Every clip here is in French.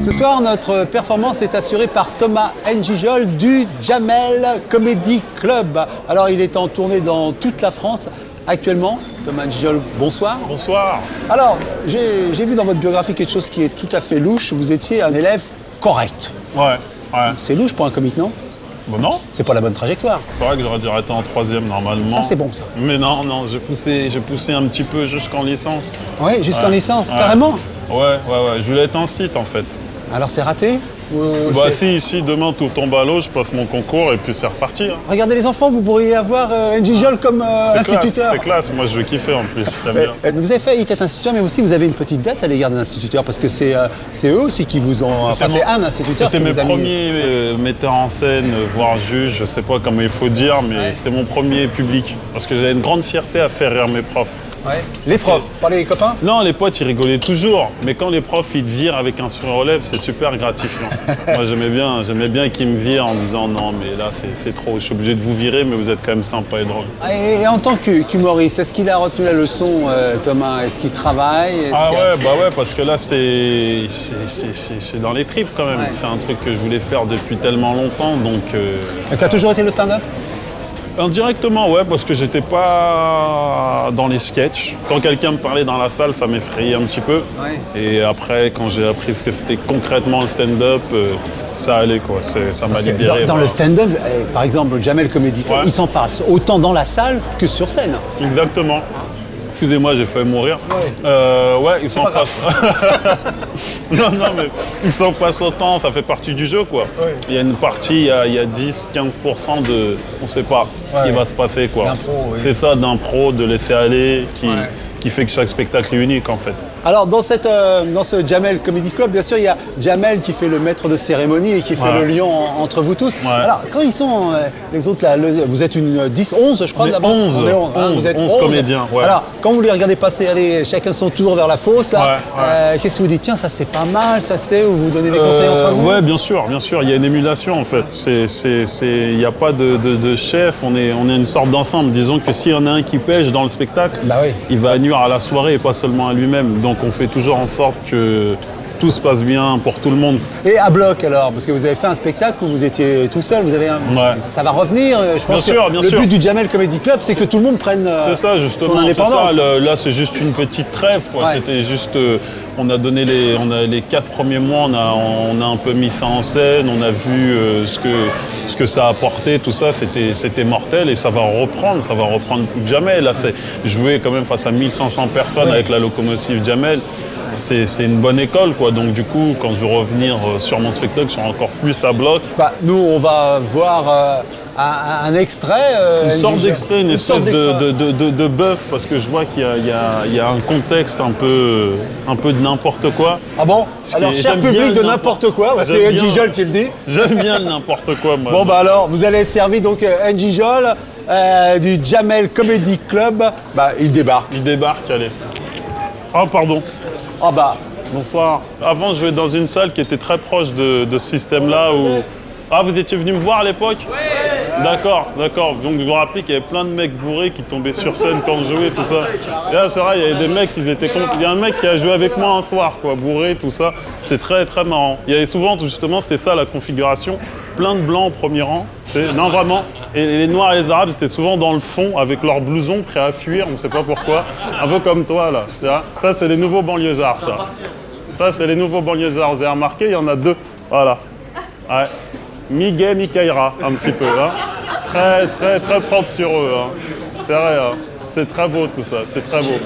Ce soir, notre performance est assurée par Thomas N'Gijol du Jamel Comedy Club. Alors, il est en tournée dans toute la France actuellement. Thomas N'Gijol, bonsoir. Bonsoir. Alors, j'ai vu dans votre biographie quelque chose qui est tout à fait louche. Vous étiez un élève correct. Ouais. C'est louche pour un comique, non? Bon, non. C'est pas la bonne trajectoire. C'est vrai que j'aurais dû arrêter en 3e normalement. Ça, c'est bon, ça. Mais non, j'ai poussé un petit peu jusqu'en licence. Oui, jusqu'en licence, Ouais. carrément. Ouais. Je voulais être un site en fait. Alors, c'est raté? Bah si, demain tout tombe à l'eau, je passe mon concours et puis c'est reparti. Hein. Regardez les enfants, vous pourriez avoir N'Gijol comme instituteur. C'est classe, moi je vais kiffer en plus, j'aime bien. Vous avez failli être instituteur, mais aussi vous avez une petite dette à l'égard des instituteurs, parce que c'est eux aussi qui vous ont... Enfin, c'est un instituteur qui C'était mes vous a mis... premiers metteurs en scène, voire juges, je sais pas comment il faut dire, mais c'était mon premier public. Parce que j'avais une grande fierté à faire rire mes profs. Ouais. Les profs, pas les copains? Non, les potes, ils rigolaient toujours. Mais quand les profs, ils te virent avec un sourire aux lèvres, c'est super gratifiant. Moi, j'aimais bien qu'ils me virent en disant non, mais là, c'est trop. Je suis obligé de vous virer, mais vous êtes quand même sympa et drôle. Et en tant qu'humoriste, est-ce qu'il a retenu la leçon, Thomas? Est-ce qu'il travaille? Ouais, parce que là, c'est dans les tripes quand même. Ouais. C'est un truc que je voulais faire depuis tellement longtemps, donc... Ça a toujours été le stand-up? Indirectement, ouais, parce que j'étais pas dans les sketchs. Quand quelqu'un me parlait dans la salle, ça m'effrayait un petit peu. Ouais. Et après, quand j'ai appris ce que c'était concrètement le stand-up, ça allait, quoi. Ça m'a Parce que libéré. dans le stand-up, par exemple, le Jamel Comedy Club, Ouais. il s'en passe autant dans la salle que sur scène. Exactement. Excusez-moi, j'ai failli mourir. Ouais, il s'en pas passe. non, mais il s'en passe autant, ça fait partie du jeu, quoi. Ouais. Il y a une partie, il y a 10-15% de... On sait pas ce qui va se passer, quoi. D'impro, oui. C'est ça, d'impro, de laisser aller, Ouais. qui fait que chaque spectacle est unique, en fait. Alors, dans ce Jamel Comedy Club, bien sûr, il y a Jamel qui fait le maître de cérémonie et qui fait Ouais. le lien entre vous tous. Ouais. Alors, quand ils sont, les autres, là, vous êtes une 11, je crois, On est d'abord. 11, On est 11, hein, vous êtes 11 comédiens, ouais. Alors, quand vous les regardez passer, allez, chacun son tour vers la fosse, là, Ouais. qu'est-ce que vous dites? Tiens, ça c'est pas mal, ça c'est, ou vous donnez des conseils entre vous? Ouais, bien sûr, il y a une émulation en fait. Il n'y a pas de chef, on est une sorte d'ensemble. Disons que s'il y en a un qui pêche dans le spectacle, Bah oui. il va nuire à la soirée et pas seulement à lui-même. Donc on fait toujours en sorte que tout se passe bien pour tout le monde. Et à bloc alors, parce que vous avez fait un spectacle où vous étiez tout seul, Ouais. ça va revenir. Je pense Bien que sûr. le but du Jamel Comedy Club, c'est que tout le monde prenne C'est ça son justement, c'est indépendance. ça. Là c'est juste une petite trêve, quoi. Ouais. C'était juste, on a donné les 4 premiers mois, on a un peu mis ça en scène, on a vu ce que ça a apporté, tout ça, c'était mortel et ça va reprendre Jamel. Là, c'est jouer quand même face à 1500 personnes avec la locomotive Jamel. C'est une bonne école, quoi. Donc du coup, quand je vais revenir sur mon spectacle, je serai encore plus à bloc. Bah, nous, on va voir un extrait. Une sorte d'extrait, une espèce d'extrait. de bœuf, parce que je vois qu'il y a un contexte un peu de n'importe quoi. Ah bon? Ce Alors, qui est- cher j'aime bien public le de n'importe quoi, c'est J'aime bien. N'Gijol qui le dit. J'aime bien le n'importe quoi, moi. Bon, bah alors, vous allez être servi donc N'Gijol du Jamel Comedy Club. Bah, il débarque. Il débarque, allez. Oh, pardon. Ah bah, Bonsoir. Avant, je jouais dans une salle qui était très proche de ce système-là où... Ah, vous étiez venu me voir à l'époque? Oui. D'accord. Donc, vous vous rappelez qu'il y avait plein de mecs bourrés qui tombaient sur scène quand je jouais, tout ça. Et là, c'est vrai, il y avait des mecs qui étaient... Il y a un mec qui a joué avec moi un soir, quoi, bourré, tout ça. C'est très, très marrant. Il y avait souvent, justement, c'était ça, la configuration. Plein de blancs au premier rang. Non, vraiment. Et les noirs et les arabes, c'était souvent dans le fond, avec leurs blousons, prêts à fuir, on ne sait pas pourquoi. Un peu comme toi, là. Ça, c'est les nouveaux banlieusards, ça. Ça, c'est les nouveaux banlieusards. Vous avez remarqué, il y en a 2. Voilà. Ouais. Mi-gay, mi-kaira, un petit peu. Hein. Très, très, très propre sur eux. Hein. C'est vrai, hein. C'est très beau tout ça, c'est très beau.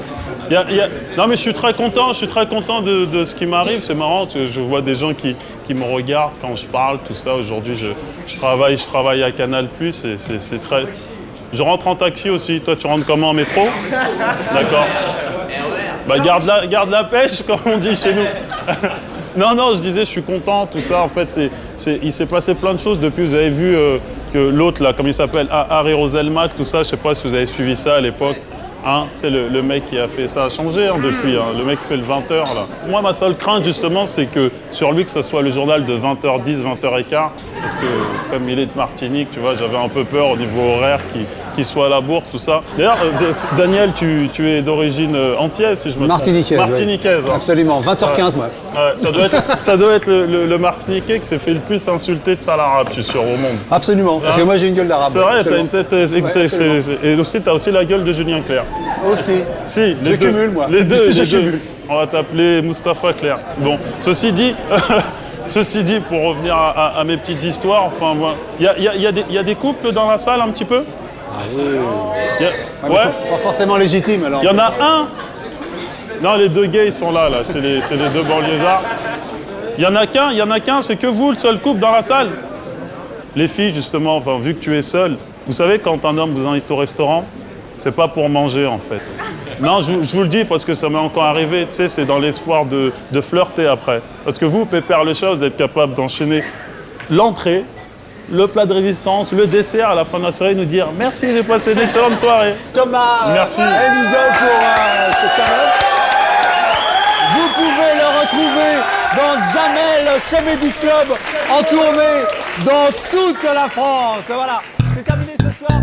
Non mais je suis très content de ce qui m'arrive. C'est marrant, je vois des gens qui me regardent quand je parle, tout ça. Aujourd'hui, je travaille à Canal+, et c'est très... Je rentre en taxi aussi. Toi, tu rentres comment, en métro? D'accord. Bah, garde la pêche, comme on dit chez nous. Non, je disais, je suis content, tout ça. En fait, il s'est passé plein de choses depuis. Vous avez vu que l'autre, là, comme il s'appelle, Harry Roselmack, tout ça, je sais pas si vous avez suivi ça à l'époque. Hein, c'est le mec qui a fait ça, a changé depuis. Hein, le mec qui fait le 20h, là. Moi, ma seule crainte, justement, c'est que sur lui, que ce soit le journal de 20h10, 20h15, parce que comme il est de Martinique, tu vois, j'avais un peu peur au niveau horaire qu'il qui soit à la bourre, tout ça. D'ailleurs, Daniel, tu es d'origine antillaise, si je me trompe. Martiniquaise. Ouais. Hein. Absolument, 20h15 moi. Ouais, ça doit être le Martiniquais qui s'est fait le plus insulter de sale arabe, je suis sûr, au monde. Absolument, parce que moi j'ai une gueule d'arabe. C'est vrai, t'as une tête... et aussi, t'as aussi la gueule de Julien Clerc. Aussi. Si, je cumule, moi. Les deux, je les deux. cumule. On va t'appeler Moustapha Clerc. Bon, ceci dit, pour revenir à mes petites histoires, enfin, il y a des couples dans la salle un petit peu. Ah oui. Ouais. Pas forcément légitime alors. Il y en a un. Non, les deux gays ils sont là, c'est les deux banlieusards. Il y en a qu'un, c'est que vous, le seul couple dans la salle. Les filles, justement, enfin, vu que tu es seule, vous savez, quand un homme vous invite au restaurant, c'est pas pour manger, en fait. Non, je vous le dis parce que ça m'est encore arrivé, tu sais, c'est dans l'espoir de flirter après. Parce que vous, Pépère le chat, vous êtes capable d'enchaîner l'entrée, le plat de résistance, le dessert, à la fin de la soirée, nous dire « Merci, j'ai passé une excellente soirée ». Thomas Merci. Njijol pour ce stand-up. Vous pouvez le retrouver dans Jamel Comedy Club en tournée dans toute la France. Voilà, c'est terminé ce soir.